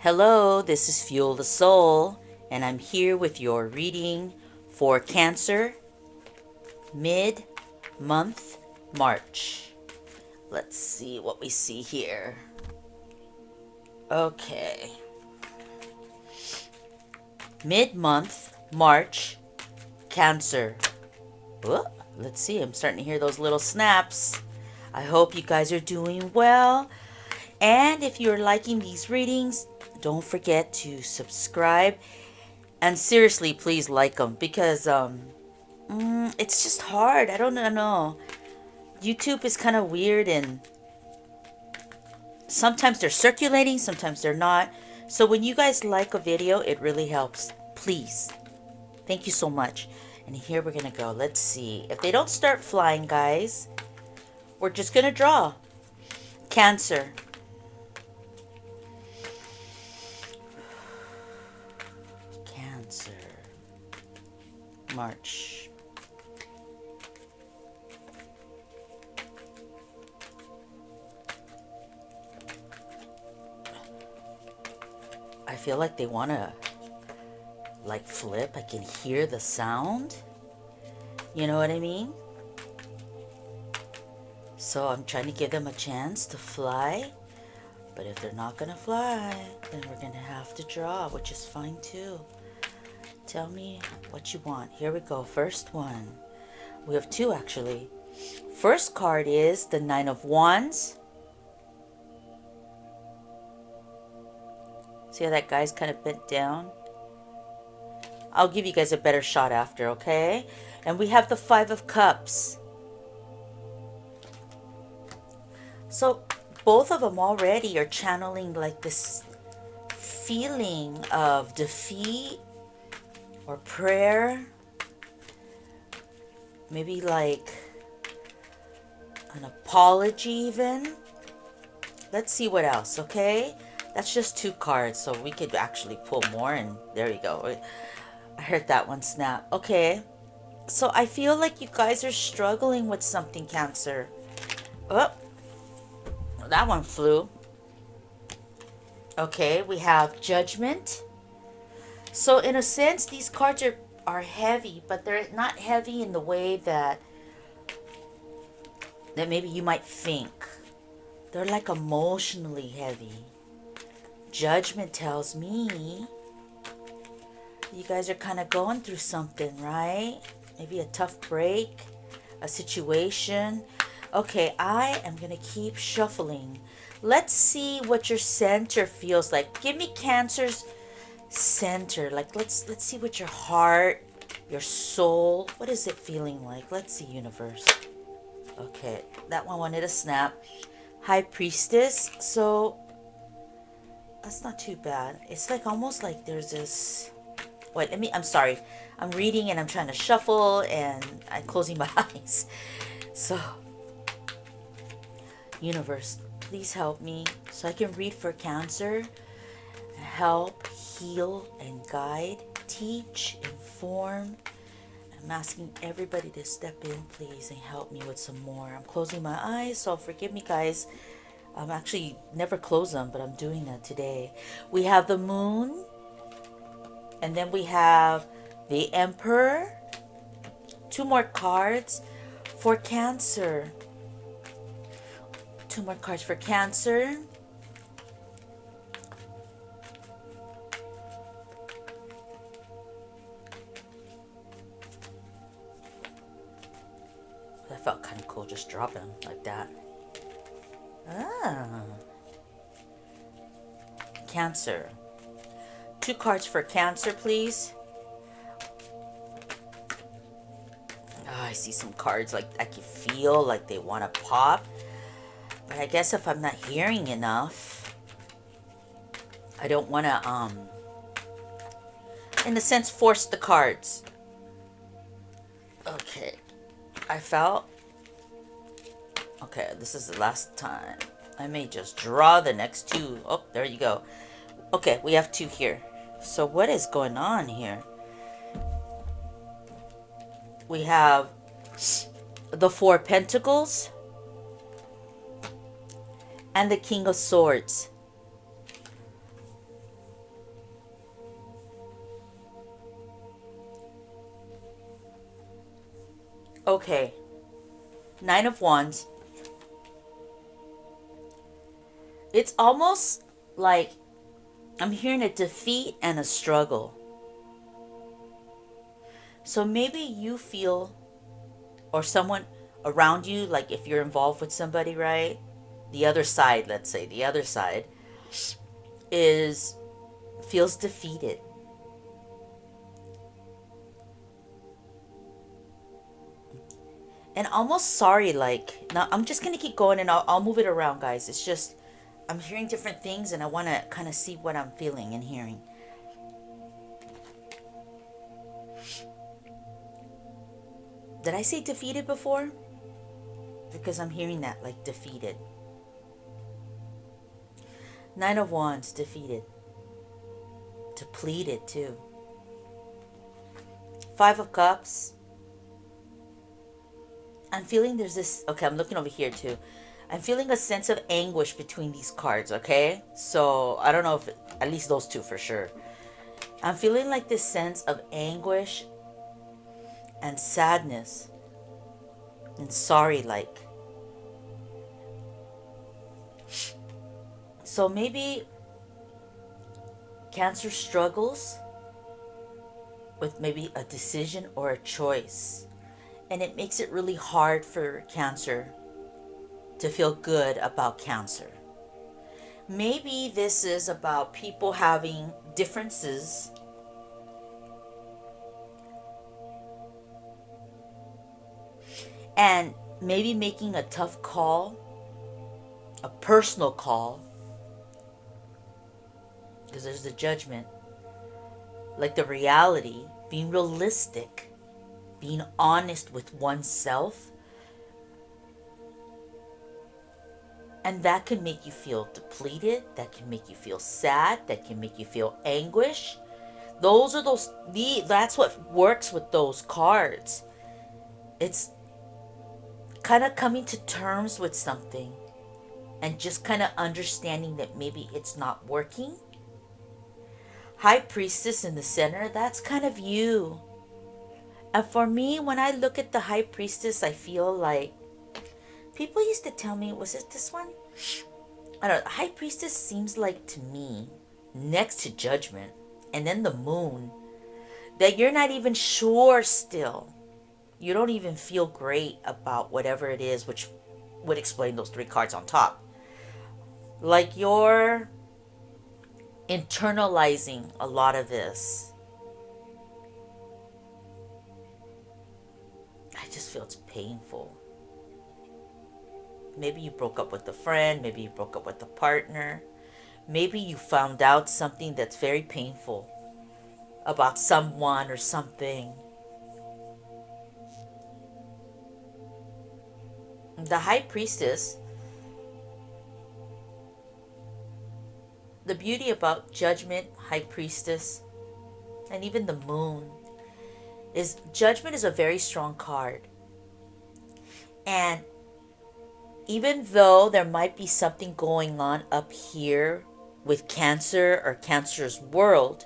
Hello, this is Fuel the Soul, and I'm here with your reading for Cancer mid month March. Let's see what we see here. Okay. Mid month March, Cancer. Whoop, let's see, I'm starting to hear those little snaps. I hope you guys are doing well. And if you're liking these readings, don't forget to subscribe. And seriously, please like them because it's just hard. I don't know. YouTube is kind of weird, and sometimes they're circulating, sometimes they're not. So when you guys like a video, it really helps. Please. Thank you so much. And here we're going to go. Let's see. If they don't start flying, guys, we're just going to draw. Cancer. Cancer. March. I feel like they want to flip. I can hear the sound. You know what I mean? So I'm trying to give them a chance to fly. But if they're not going to fly, then we're going to have to draw, which is fine too. Tell me what you want. Here we go. First one. We have two actually. First card is the Nine of Wands. See how that guy's kind of bent down? I'll give you guys a better shot after, okay? And we have the Five of Cups. So both of them already are channeling like this feeling of defeat or prayer. Maybe like an apology even. Let's see what else, okay? That's just two cards, so we could actually pull more, and there you go. I heard that one snap. Okay, so I feel like you guys are struggling with something, Cancer. Oh, that one flew. Okay, we have Judgment. So in a sense, these cards are heavy, but they're not heavy in the way that maybe you might think. They're like emotionally heavy. Judgment tells me you guys are kind of going through something, right? Maybe a tough break, a situation. Okay, I am going to keep shuffling. Let's see what your center feels like. Give me Cancer's center. Like, let's see what your heart, your soul, what is it feeling like? Let's see, universe. Okay, that one wanted a snap. High Priestess. So that's not too bad. It's like almost like there's this... Wait, I'm sorry. I'm reading and I'm trying to shuffle and I'm closing my eyes. So, universe, please help me so I can read for Cancer. Help, heal, and guide. Teach, inform. I'm asking everybody to step in, please, and help me with some more. I'm closing my eyes, so forgive me, guys. I'm actually never close them, but I'm doing that today. We have the Moon. And then we have the Emperor. Two more cards for Cancer. Two more cards for Cancer. That felt kind of cool, just dropping them like that. Ah. Cancer. Two cards for Cancer, please. Oh, I see some cards like I can feel like they want to pop. But I guess if I'm not hearing enough, I don't want to, in a sense, force the cards. Okay. I felt... Okay, this is the last time. I may just draw the next two. Oh, there you go. Okay, we have two here. So what is going on here? We have the Four Pentacles and the King of Swords. Okay. Nine of Wands. It's almost like I'm hearing a defeat and a struggle. So maybe you feel, or someone around you, like if you're involved with somebody, right? The other side, let's say, the other side is feels defeated. And almost sorry, like, now I'm just gonna keep going and I'll move it around, guys. It's just, I'm hearing different things and I wanna kind of see what I'm feeling and hearing. Did I say defeated before? Because I'm hearing that, like defeated. Nine of Wands, defeated. Depleted, too. Five of Cups. I'm feeling there's this, okay, I'm looking over here too. I'm feeling a sense of anguish between these cards, okay? So I don't know if, at least those two for sure. I'm feeling like this sense of anguish and sadness and sorry, like. So maybe Cancer struggles with maybe a decision or a choice. And it makes it really hard for Cancer to feel good about Cancer. Maybe this is about people having differences and maybe making a tough call, a personal call, because there's the Judgment, like the reality, being realistic, being honest with oneself. And that can make you feel depleted, that can make you feel sad, that can make you feel anguish. That's what works with those cards. It's kind of coming to terms with something and just kind of understanding that maybe it's not working. High Priestess in the center, that's kind of you. And for me, when I look at the High Priestess, I feel like people used to tell me, was it this one? I don't know. High Priestess seems like to me, next to Judgment, and then the Moon, that you're not even sure still. You don't even feel great about whatever it is, which would explain those three cards on top. Like you're internalizing a lot of this. I just feel it's painful. Maybe you broke up with a friend, maybe you broke up with a partner, maybe you found out something that's very painful about someone or something. The High Priestess, the beauty about Judgment, High Priestess, and even the Moon is Judgment is a very strong card. And even though there might be something going on up here with Cancer or Cancer's world,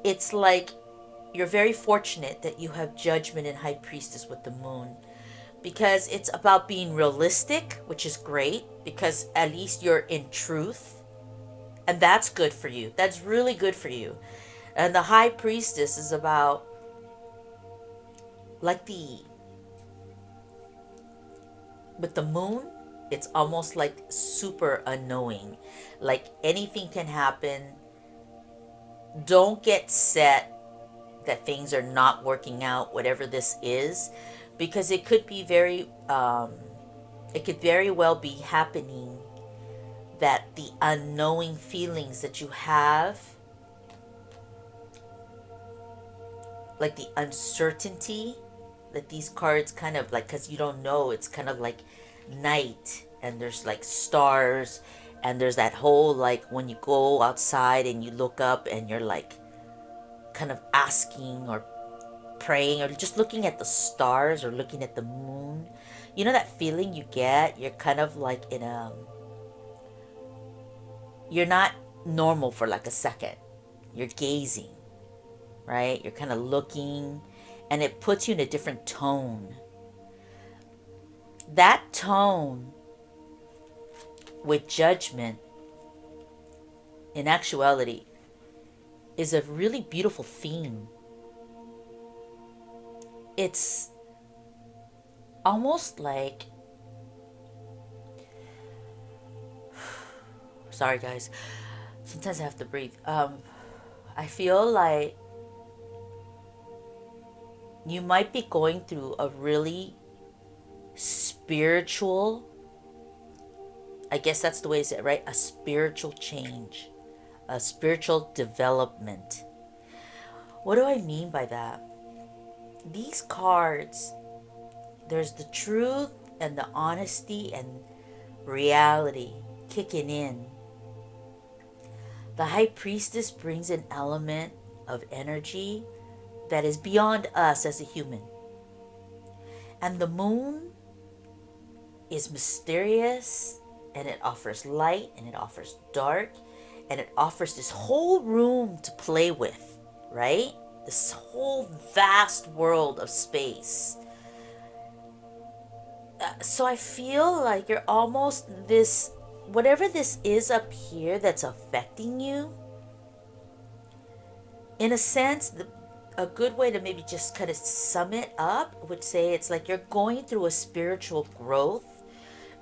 it's like you're very fortunate that you have Judgment and High Priestess with the Moon, because it's about being realistic, which is great because at least you're in truth, and that's good for you. That's really good for you. And the High Priestess is about like with the Moon, it's almost like super unknowing. Like anything can happen. Don't get set that things are not working out, whatever this is, because it could be it could very well be happening that the unknowing feelings that you have, like the uncertainty that these cards kind of like, because you don't know, it's kind of like night and there's like stars and there's that whole like when you go outside and you look up and you're like kind of asking or praying or just looking at the stars or looking at the moon. You know that feeling you get? You're kind of like in a, you're not normal for like a second. You're gazing, right? You're kind of looking and it puts you in a different tone. that tone with judgment, in actuality, is a really beautiful theme. It's almost like, sorry guys, sometimes I have to breathe. I feel like you might be going through a really spiritual, I guess that's the way to say it, right? A spiritual change, a spiritual development. What do I mean by that? These cards, there's the truth and the honesty and reality kicking in. The High Priestess brings an element of energy that is beyond us as a human. And the moon is mysterious, and it offers light, and it offers dark, and it offers this whole room to play with, right? This whole vast world of space. So I feel like you're almost this, whatever this is up here that's affecting you, in a sense, a good way to maybe just kind of sum it up would say it's like you're going through a spiritual growth,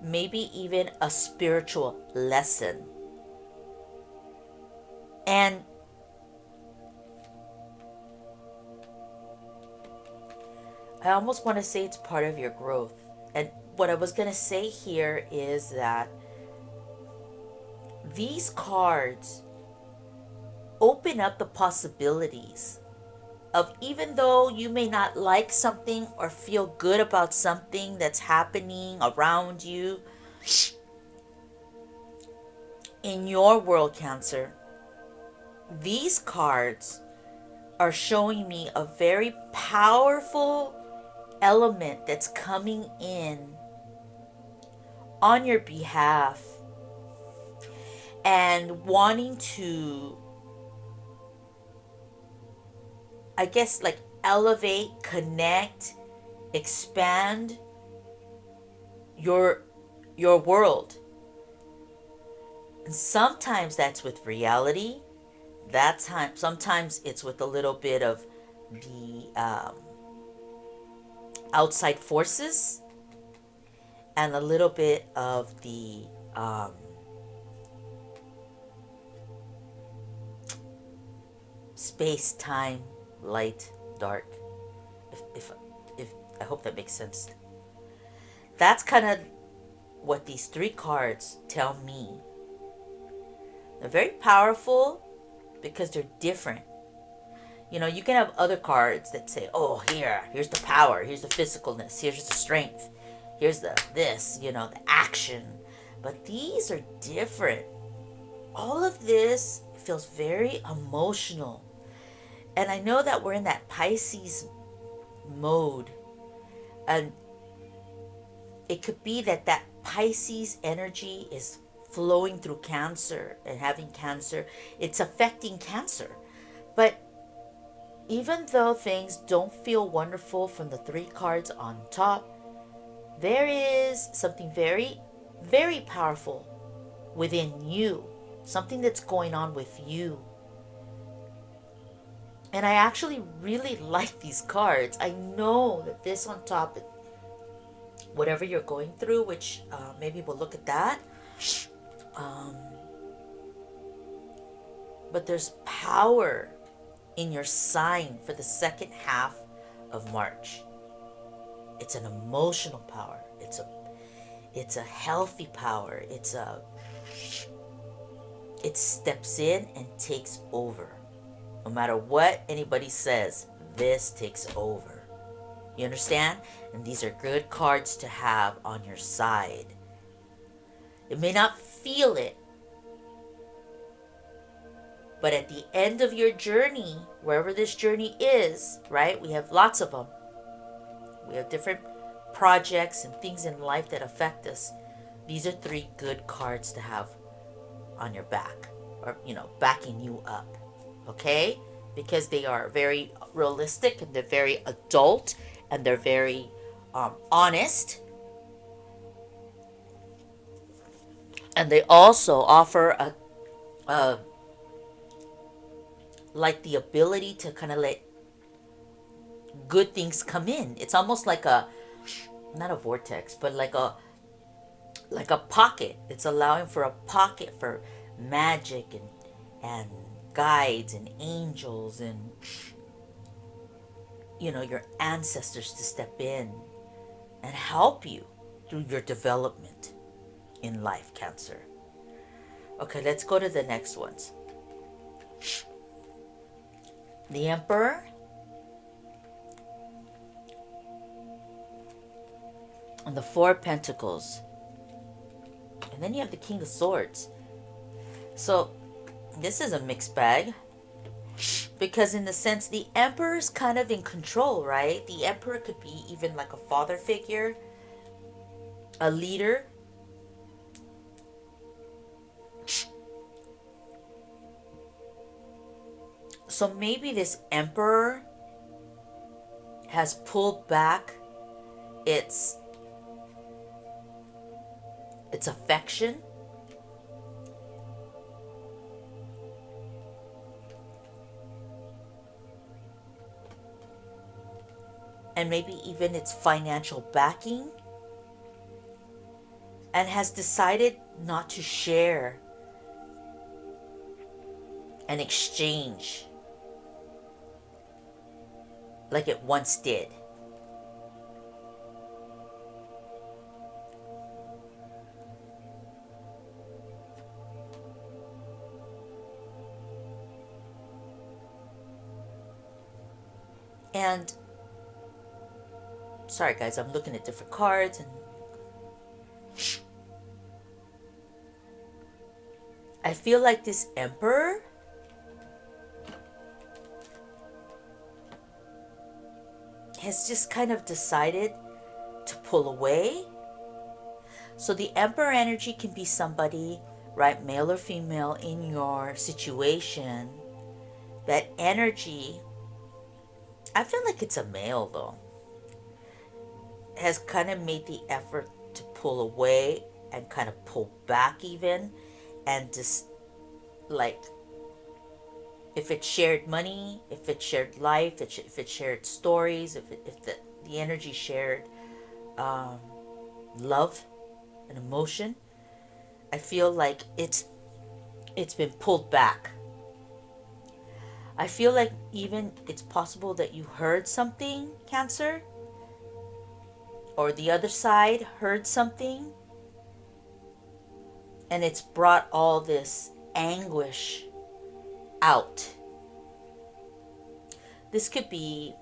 maybe even a spiritual lesson. And I almost want to say it's part of your growth. And what I was going to say here is that these cards open up the possibilities of, even though you may not like something or feel good about something that's happening around you in your world, Cancer, these cards are showing me a very powerful element that's coming in on your behalf and wanting to, I guess, like elevate, connect, expand your world. And sometimes that's with reality. Sometimes it's with a little bit of the outside forces and a little bit of the space, time, light, dark. If I hope that makes sense. That's kind of what these three cards tell me. They're very powerful because they're different. You know, you can have other cards that say, oh, here's the power, here's the physicalness, here's the strength, here's the action. But these are different. All of this feels very emotional. And I know that we're in that Pisces mode. And it could be that Pisces energy is flowing through Cancer and having Cancer. It's affecting Cancer. But even though things don't feel wonderful from the three cards on top, there is something very, very powerful within you. Something that's going on with you. And I actually really like these cards. I know that this on top, whatever you're going through, which maybe we'll look at that. But there's power in your sign for the second half of March. It's an emotional power. It's a healthy power. It steps in and takes over. No matter what anybody says, this takes over. You understand? And these are good cards to have on your side. You may not feel it, but at the end of your journey, wherever this journey is, right? We have lots of them. We have different projects and things in life that affect us. These are three good cards to have on your back, or, backing you up. Okay? Because they are very realistic, and they're very adult, and they're very honest. And they also offer a like the ability to kind of let good things come in. It's almost like a, not a vortex, but like a pocket. It's allowing for a pocket for magic and guides and angels and, you know, your ancestors to step in and help you through your development in life, Cancer. Okay, let's go to the next ones. The Emperor and the Four of Pentacles. And then you have the King of Swords. So this is a mixed bag. Because in the sense, the Emperor is kind of in control, right? The Emperor could be even like a father figure, a leader. So maybe this Emperor has pulled back its affection. And maybe even its financial backing, and has decided not to share and exchange like it once did. And sorry guys, I'm looking at different cards, and I feel like this Emperor has just kind of decided to pull away. So the Emperor energy can be somebody, right, male or female, in your situation. That energy, I feel like it's a male though, has kind of made the effort to pull away and kind of pull back even, and just like, if it shared money, if it shared life, if it shared stories, if the energy shared love and emotion, I feel like it's been pulled back. I feel like even it's possible that you heard something, Cancer, or the other side heard something, and it's brought all this anguish out. This could be,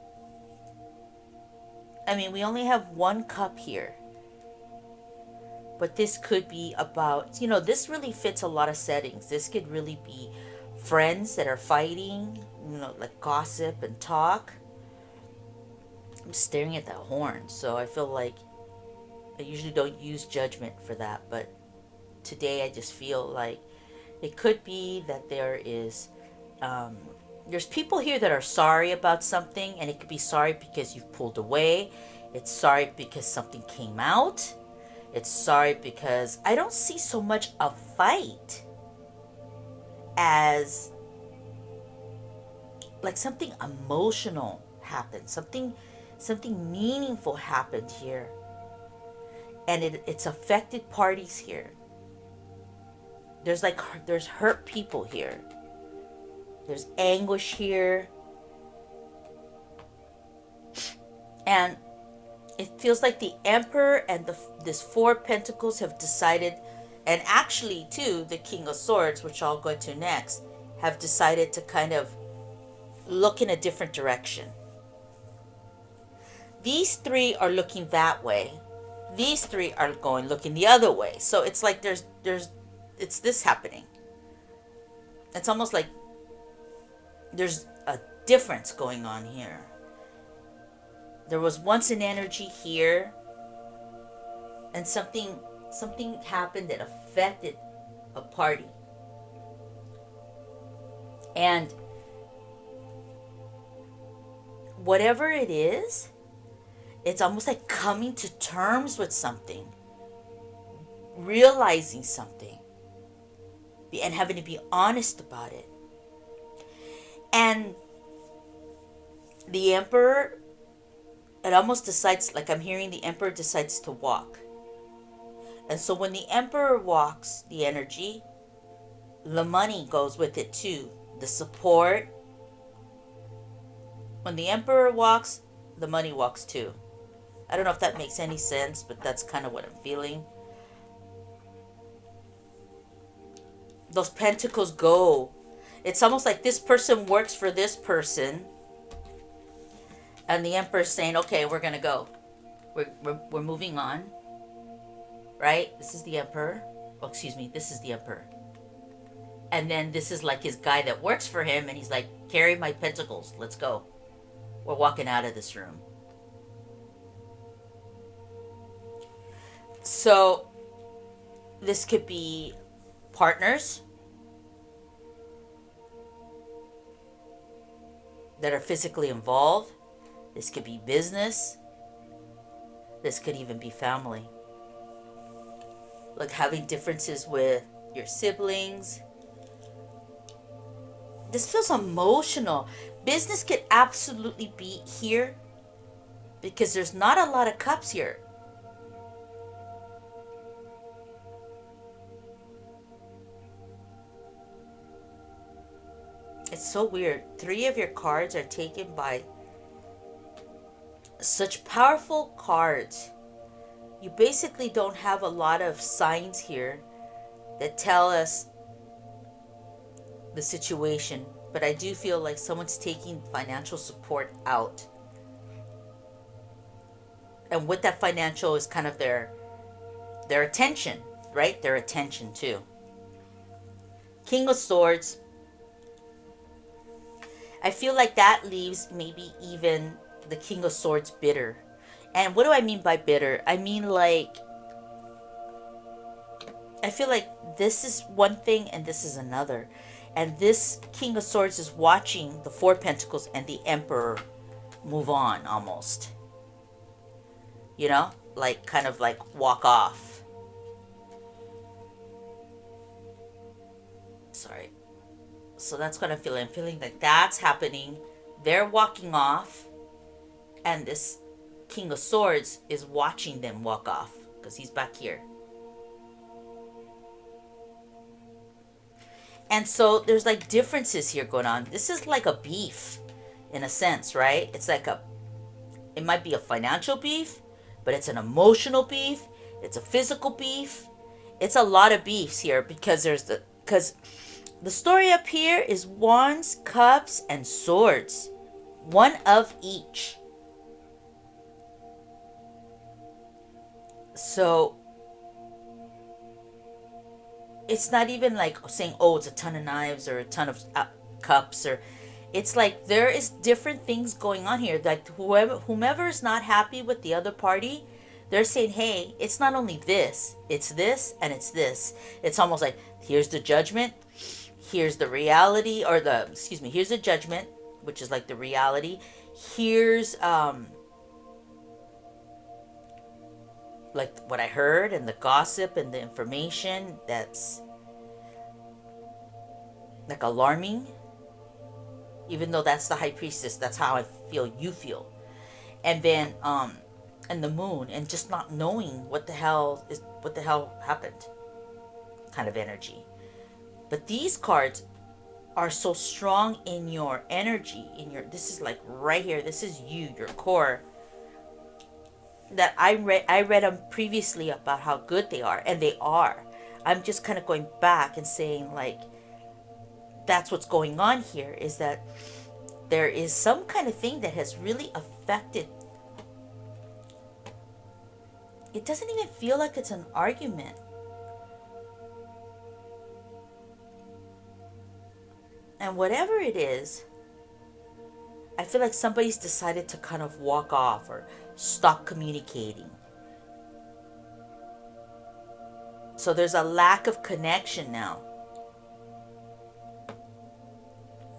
I mean, we only have one cup here, but this could be about, you know, this really fits a lot of settings. This could really be friends that are fighting, you know, like gossip and talk. I'm staring at that horn, so I feel like I usually don't use judgment for that, but today I just feel like it could be that there is there's people here that are sorry about something, and it could be sorry because you've pulled away. It's sorry because something came out. It's sorry because I don't see so much a fight as like something emotional happened, something meaningful happened here, and it's affected parties here. There's hurt people here. There's anguish here. And it feels like the Emperor and this Four of Pentacles have decided, and actually too, the King of Swords, which I'll go into next, have decided to kind of look in a different direction. These three are looking that way. These three are looking the other way. So it's like it's this happening. It's almost like there's a difference going on here. There was once an energy here, and something happened that affected a party. And whatever it is, it's almost like coming to terms with something, realizing something. and having to be honest about it. And the Emperor, it almost decides, like I'm hearing the Emperor decides to walk. And so when the Emperor walks, the energy, the money goes with it too. The support. When the Emperor walks, the money walks too. I don't know if that makes any sense, but that's kind of what I'm feeling. Those pentacles go. It's almost like this person works for this person. And the Emperor's saying, okay, we're going to go. We're moving on. Right? This is the Emperor. Oh, excuse me. This is the Emperor. And then this is like his guy that works for him. And he's like, carry my pentacles. Let's go. We're walking out of this room. So this could be partners that are physically involved. This could be business. This could even be family. Like having differences with your siblings. This feels emotional. Business could absolutely be here because there's not a lot of cups here. It's so weird. 3 of your cards are taken by such powerful cards. You basically don't have a lot of signs here that tell us the situation, but I do feel like someone's taking financial support out. And with that financial is kind of their attention, right? Their attention too. King of Swords. I feel like that leaves maybe even the King of Swords bitter. And what do I mean by bitter? I mean like, I feel like this is one thing and this is another. And this King of Swords is watching the 4 Pentacles and the Emperor move on almost. You know? Like, kind of like walk off. Sorry. So that's what I'm feeling. I'm feeling like that's happening. They're walking off. And this King of Swords is watching them walk off. Because he's back here. And so there's like differences here going on. This is like a beef in a sense, right? It's like it might be a financial beef, but it's an emotional beef. It's a physical beef. It's a lot of beefs here because the story up here is wands, cups, and swords. One of each. So it's not even like saying, oh, it's a ton of knives or a ton of cups, or it's like there is different things going on here. Like whomever is not happy with the other party, they're saying, hey, it's not only this, it's this, and it's this. It's almost like, here's the judgment, here's the reality, or here's the judgment, which is like the reality. Here's like what I heard and the gossip and the information that's like alarming, even though that's the High Priestess. That's how I feel you feel. And then and the Moon, and just not knowing what the hell happened kind of energy. But these cards are so strong in your energy, this is like right here, this is you, your core, that I read them previously about how good they are, and they are. I'm just kind of going back and saying, like, that's what's going on here, is that there is some kind of thing that has really affected. It doesn't even feel like it's an argument. And whatever it is, I feel like somebody's decided to kind of walk off or stop communicating. So there's a lack of connection now.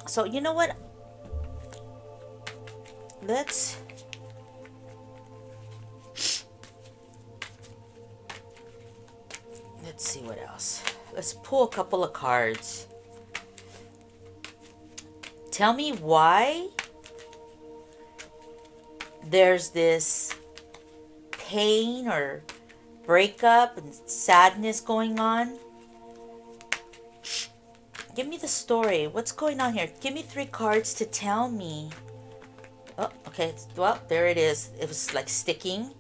So you know what? Let's see what else. Let's pull a couple of cards. Tell me why there's this pain or breakup and sadness going on. Give me the story. What's going on here? Give me 3 cards to tell me. Oh, okay. Well, there it is. It was like sticking.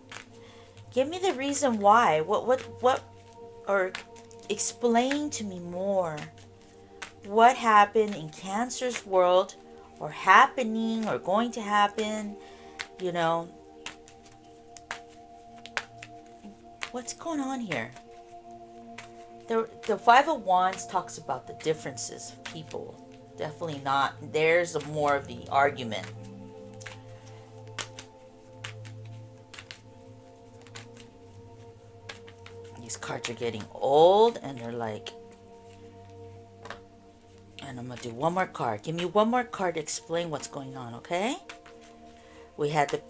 Give me the reason why. What, or explain to me more. What happened in Cancer's world, or happening, or going to happen, you know. What's going on here? The Five of Wands talks about the differences of people. Definitely not. There's more of the argument. These cards are getting old and they're like... And I'm going to do one more card. Give me one more card to explain what's going on, okay? We had the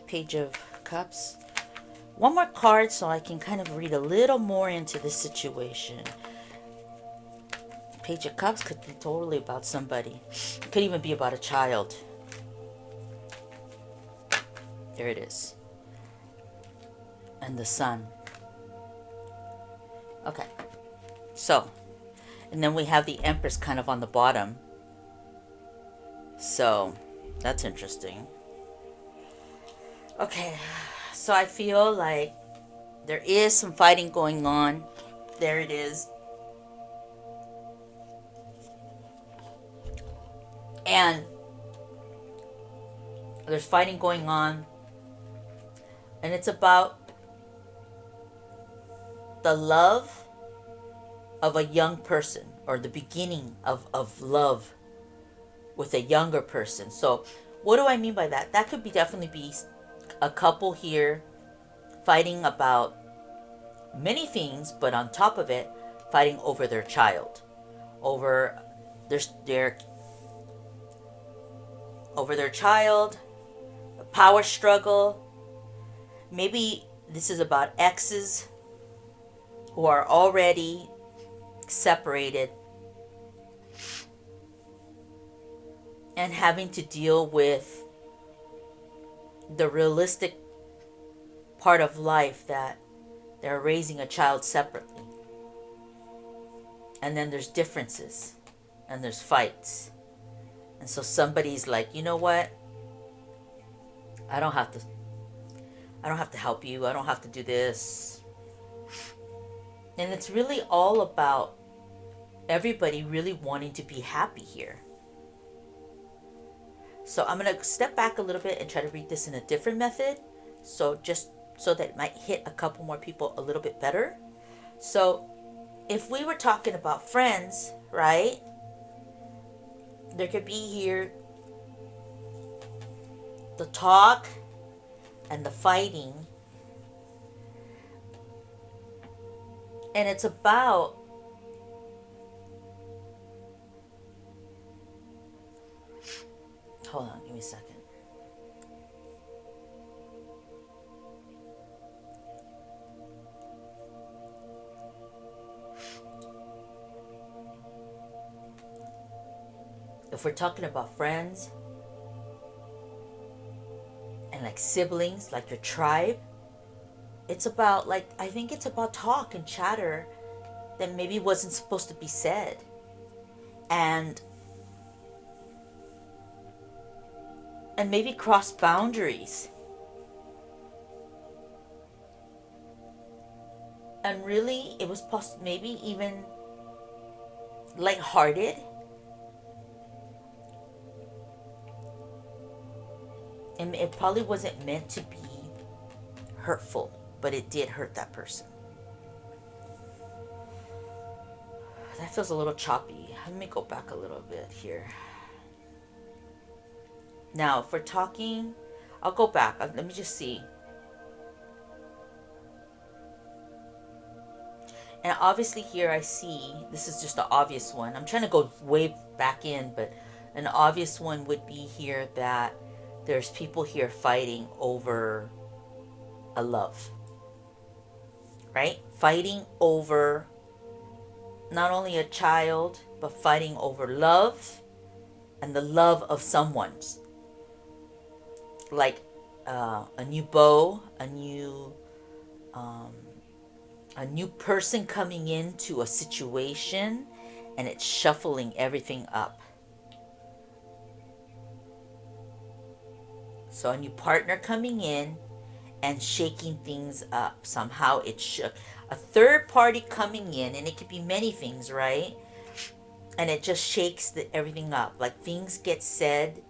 Page of Cups. One more card so I can kind of read a little more into this situation. Page of Cups could be totally about somebody. It could even be about a child. There it is. And the Sun. Okay. So, and then we have the Empress kind of on the bottom. So, that's interesting. Okay. So I feel like there is some fighting going on. There it is. And there's fighting going on. And it's about the love of a young person, or the beginning of love with a younger person. So what do I mean by that? That could be definitely be a couple here fighting about many things, but on top of it, fighting over their child, over their child, a power struggle. Maybe this is about exes who are already separated and having to deal with the realistic part of life that they're raising a child separately. And then there's differences and there's fights. And so somebody's like, you know what? I don't have to help you. I don't have to do this. And it's really all about everybody really wanting to be happy here. So I'm going to step back a little bit and try to read this in a different method. So just so that it might hit a couple more people a little bit better. So if we were talking about friends, right? There could be here the talk and the fighting. And it's about hold on, give me a second. If we're talking about friends and like siblings, like your tribe, it's about like, I think it's about talk and chatter that maybe wasn't supposed to be said. And maybe cross boundaries. And really, it was maybe even lighthearted. And it probably wasn't meant to be hurtful, but it did hurt that person. That feels a little choppy. Let me go back a little bit here. Now, if we're talking, I'll go back. Let me just see. And obviously here I see, this is just an obvious one. I'm trying to go way back in, but an obvious one would be here that there's people here fighting over a love. Right? Fighting over not only a child, but fighting over love and the love of someone's. Like a new beau, a new person coming into a situation, and it's shuffling everything up. So a new partner coming in and shaking things up. Somehow it shook. A third party coming in, and it could be many things, right? And it just shakes everything up. Like things get said.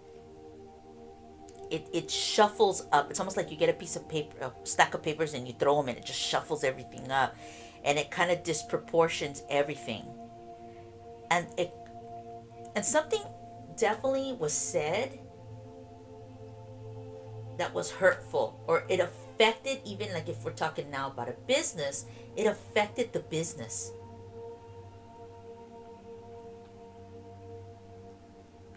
It shuffles up. It's almost like you get a piece of paper, a stack of papers, and you throw them, and it just shuffles everything up, and it kind of disproportions everything. And something definitely was said that was hurtful, or it affected, even like if we're talking now about a business, it affected the business.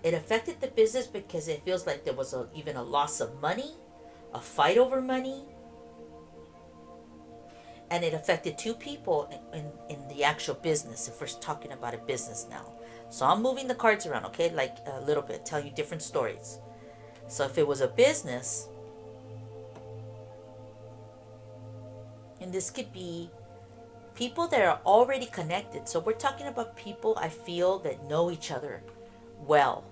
It affected the business because it feels like there was even a loss of money, a fight over money, and it affected two people in the actual business, if we're talking about a business now. So I'm moving the cards around, okay, like a little bit, tell you different stories. So if it was a business, and this could be people that are already connected. So we're talking about people, I feel, that know each other well.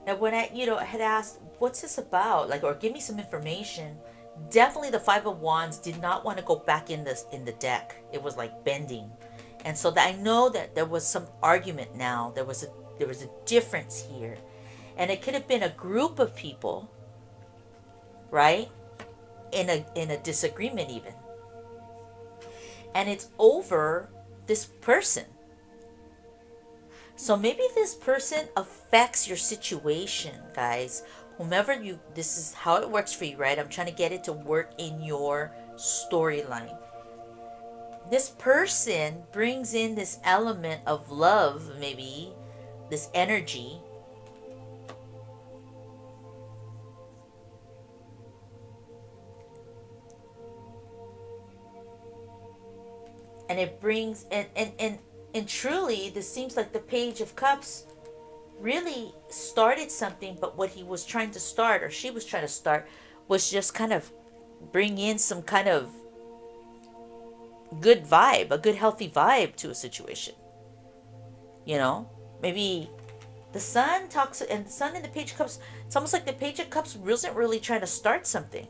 And when I, had asked, what's this about? Like, or give me some information. Definitely the Five of Wands did not want to go back in the deck. It was like bending. And so that I know that there was some argument now. There was a difference here. And it could have been a group of people, right? In a disagreement even. And it's over this person. So maybe this person affects your situation, guys. This is how it works for you, right? I'm trying to get it to work in your storyline. This person brings in this element of love, maybe, this energy. And it brings, and truly, this seems like the Page of Cups really started something, but what he was trying to start, or she was trying to start, was just kind of bring in some kind of good vibe, a good healthy vibe to a situation. Maybe the Sun talks, and the Sun in the Page of Cups, it's almost like the Page of Cups wasn't really trying to start something.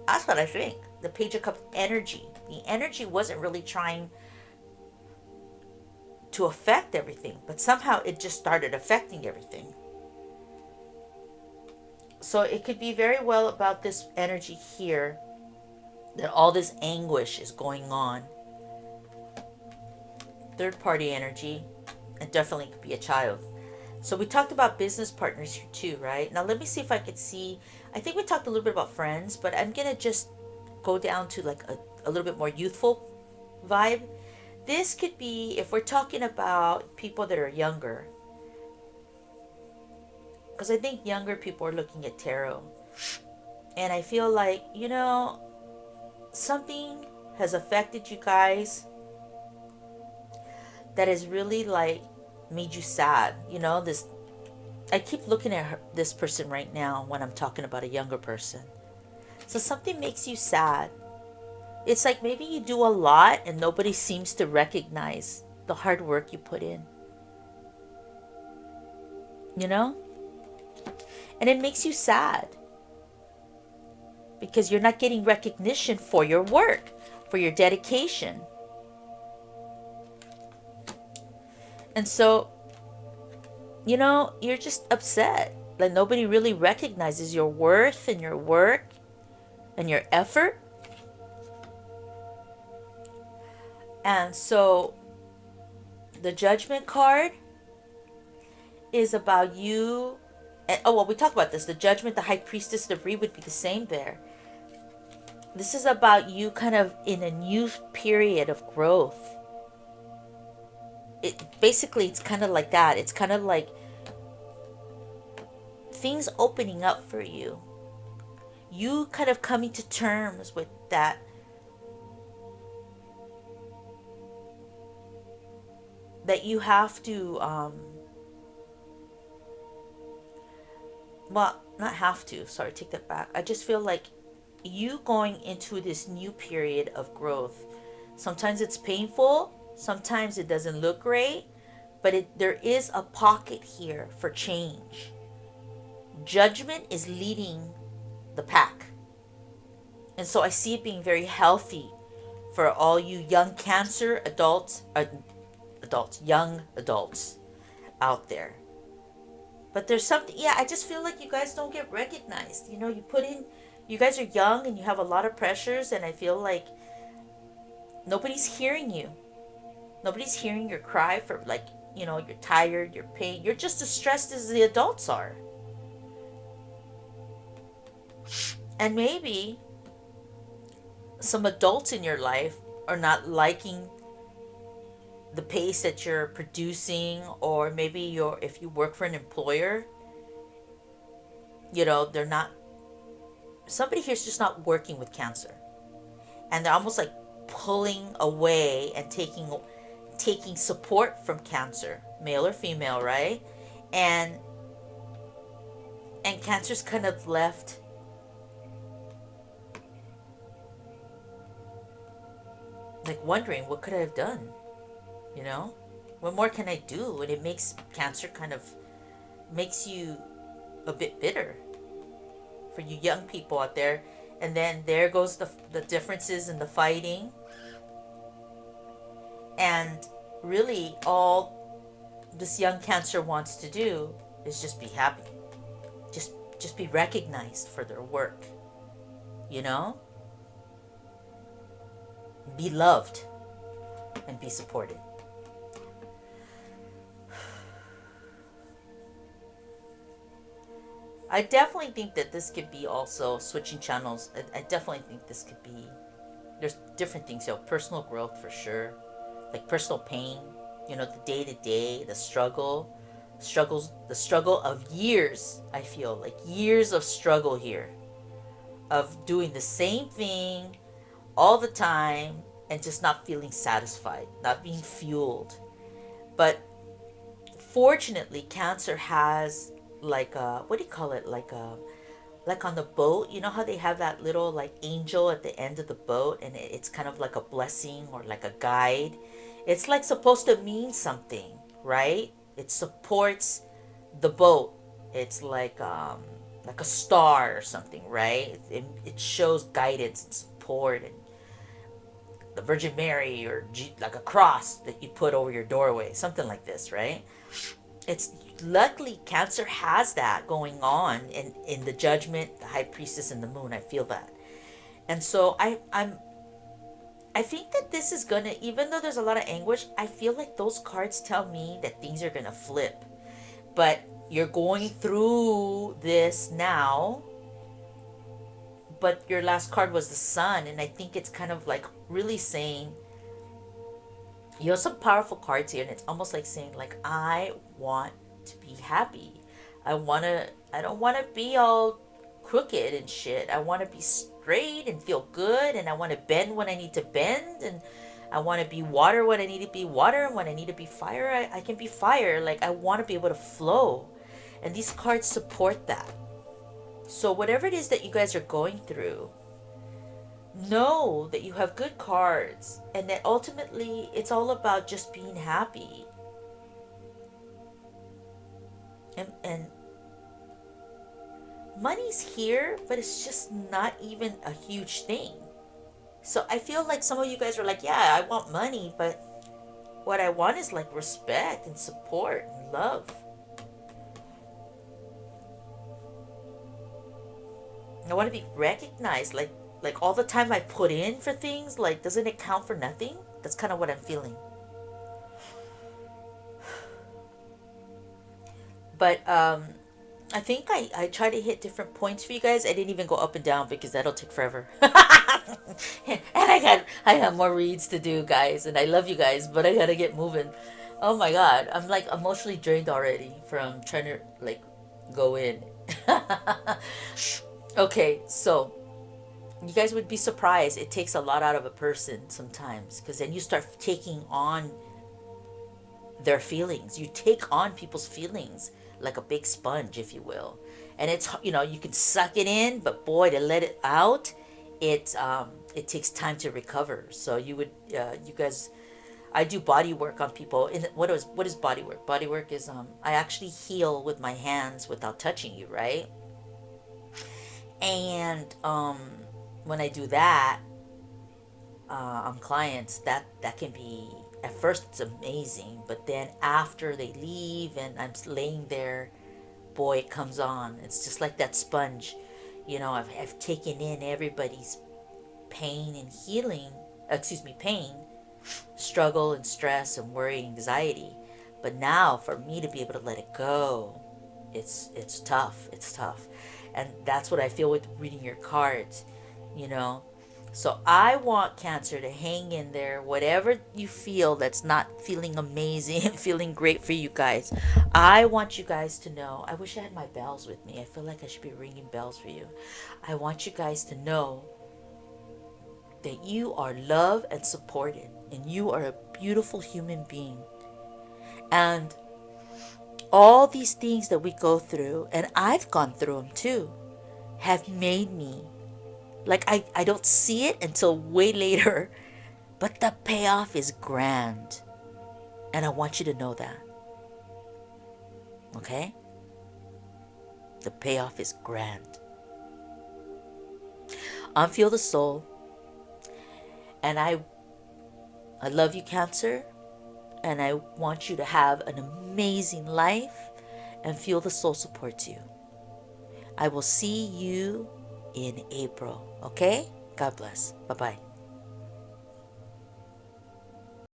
That's what I think. The Page of Cups energy. The energy wasn't really trying to affect everything, but somehow it just started affecting everything. So it could be very well about this energy here, that all this anguish is going on. Third party energy, and definitely could be a child. So we talked about business partners here too, right? Now let me see if I could see. I think we talked a little bit about friends, but I'm going to just go down to like a little bit more youthful vibe. This could be, if we're talking about people that are younger, because I think younger people are looking at tarot. And I feel like, something has affected you guys that has really like made you sad. I keep looking at this person right now when I'm talking about a younger person. So something makes you sad. It's like maybe you do a lot and nobody seems to recognize the hard work you put in. And it makes you sad because you're not getting recognition for your work, for your dedication. And so, you're just upset that nobody really recognizes your worth and your work and your effort. And so the Judgment card is about you. And, we talked about this. The Judgment, the High Priestess, the Re would be the same there. This is about you kind of in a new period of growth. It's kind of like that. It's kind of like things opening up for you. you kind of coming to terms with that, that you have to, well, not have to, sorry, take that back. I just feel like you going into this new period of growth, sometimes it's painful, sometimes it doesn't look great, but there is a pocket here for change. Judgment is leading the pack. And so I see it being very healthy for all you young Cancer young adults out there. But there's something, yeah, I just feel like you guys don't get recognized. You know, you guys are young and you have a lot of pressures, and I feel like nobody's hearing you. Nobody's hearing your cry for, like, you're tired, you're pain. You're just as stressed as the adults are. And maybe some adults in your life are not liking the pace that you're producing, or maybe if you work for an employer, they're not, somebody here's just not working with Cancer, and they're almost like pulling away and taking support from Cancer, male or female, right? And Cancer's kind of left like wondering, what could I have done? What more can I do? And it makes Cancer kind of, makes you a bit bitter for you young people out there. And then there goes the differences in the fighting. And really all this young Cancer wants to do is just be happy. Just be recognized for their work. Be loved and be supported. I definitely think that this could be also switching channels. I definitely think this could be, there's different things, personal growth for sure, like personal pain, the day to day, the struggle of years. I feel like years of struggle here, of doing the same thing all the time and just not feeling satisfied, not being fueled. But fortunately, Cancer has like a, what do you call it, like on the boat, how they have that little like angel at the end of the boat, and it's kind of like a blessing or like a guide. It's like supposed to mean something, right? It supports the boat. It's like a star or something, right? It shows guidance and support, and the Virgin Mary, or like a cross that you put over your doorway, something like this, right? It's luckily Cancer has that going on in the Judgment, the High Priestess, and the Moon. I feel that. And so I think that this is gonna, even though there's a lot of anguish, I feel like those cards tell me that things are gonna flip. But you're going through this now. But your last card was the Sun, and I think it's kind of like really saying, some powerful cards here, and it's almost like saying, like, I want to be happy. I don't want to be all crooked and shit. I want to be straight and feel good, and I want to bend when I need to bend, and I want to be water when I need to be water, and when I need to be fire, I can be fire. Like, I want to be able to flow. And these cards support that. So whatever it is that you guys are going through, know that you have good cards, and that ultimately it's all about just being happy. And money's here, but it's just not even a huge thing. So I feel like some of you guys are like, yeah, I want money, but what I want is like respect and support and love. I want to be recognized, like all the time I put in for things, like, doesn't it count for nothing? That's kind of what I'm feeling. But I think I try to hit different points for you guys. I didn't even go up and down because that'll take forever. And I got more reads to do, guys, and I love you guys, but I gotta get moving. Oh my god, I'm like emotionally drained already from trying to like go in. Okay, so you guys would be surprised. It takes a lot out of a person sometimes, because then you start taking on their feelings. You take on people's feelings like a big sponge, if you will. And it's, you can suck it in, but boy, to let it out, it takes time to recover. So you guys, I do body work on people. What is body work? Body work is I actually heal with my hands without touching you, right? And when I do that on clients, that can be, at first it's amazing, but then after they leave and I'm laying there, boy, it comes on. It's just like that sponge. I've taken in everybody's pain and healing, excuse me, pain, struggle and stress and worry, anxiety. But now for me to be able to let it go, it's tough. It's tough. And that's what I feel with reading your cards, you know. So I want Cancer to hang in there, whatever you feel that's not feeling amazing and feeling great for you guys. I want you guys to know. I wish I had my bells with me. I feel like I should be ringing bells for you. I want you guys to know that you are loved and supported, and you are a beautiful human being. And all these things that we go through, and I've gone through them too, have made me, like, I don't see it until way later, but the payoff is grand. And I want you to know that. Okay? The payoff is grand. Unfeel the soul. And I love you, Cancer. And I want you to have an amazing life, and feel the soul supports you. I will see you in April. Okay? God bless. Bye bye.